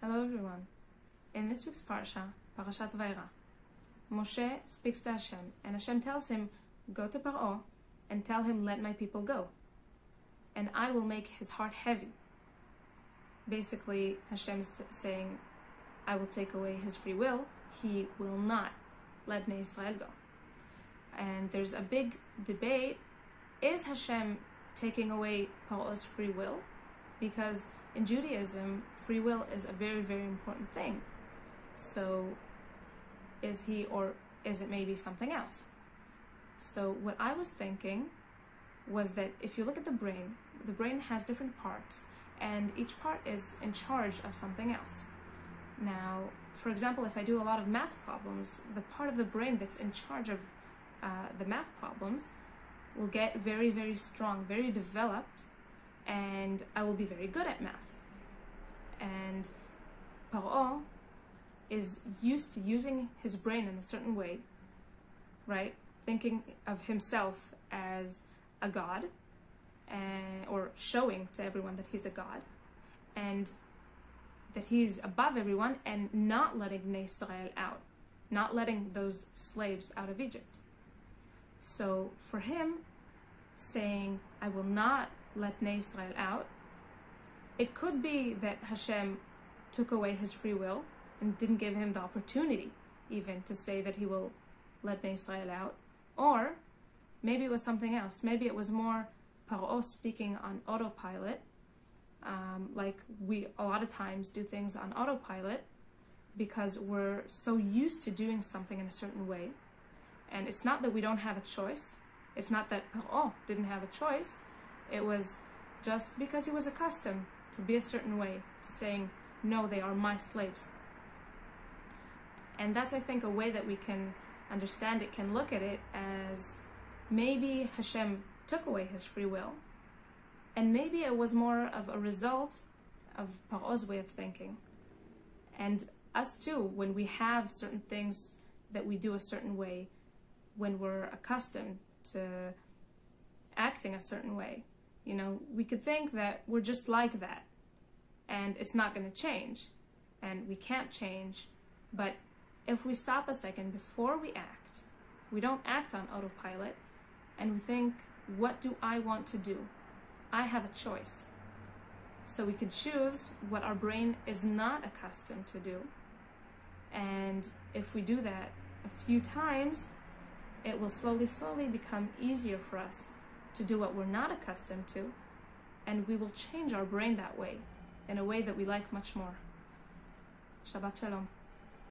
Hello everyone. In this week's Parshat Vaera, Moshe speaks to Hashem, and Hashem tells him, go to Paro and tell him, let my people go, and I will make his heart heavy. Basically, Hashem is saying, I will take away his free will. He will not let Bnei Israel go. And there's a big debate, is Hashem taking away Paro's free will? Because in Judaism, free will is a very, very important thing. So is he, or is it maybe something else? So what I was thinking was that if you look at the brain has different parts, and each part is in charge of something else. Now, for example, if I do a lot of math problems, the part of the brain that's in charge of the math problems will get very, very strong, very developed, and I will be very good at math. And Paro is used to using his brain in a certain way, right? Thinking of himself as a god, or showing to everyone that he's a god, and that he's above everyone, and not letting Bnei Israel out, not letting those slaves out of Egypt. So for him, saying, I will not let Bnei Israel out, it could be that Hashem took away his free will and didn't give him the opportunity even to say that he will let Bnei Israel out. Or maybe it was something else. Maybe it was more Paro speaking on autopilot, like we a lot of times do things on autopilot because we're so used to doing something in a certain way. And it's not that we don't have a choice. It's not that Paro didn't have a choice. It was just because he was accustomed to be a certain way, to saying, no, they are my slaves. And that's, I think, a way that we can understand it, can look at it as maybe Hashem took away his free will, and maybe it was more of a result of Paro's way of thinking. And us too, when we have certain things that we do a certain way, when we're accustomed to acting a certain way, you know, we could think that we're just like that and it's not going to change and we can't change. But if we stop a second before we act, we don't act on autopilot, and we think, what do I want to do? I have a choice. So we can choose what our brain is not accustomed to do. And if we do that a few times, it will slowly, slowly become easier for us to do what we're not accustomed to, and we will change our brain that way, in a way that we like much more. Shabbat Shalom.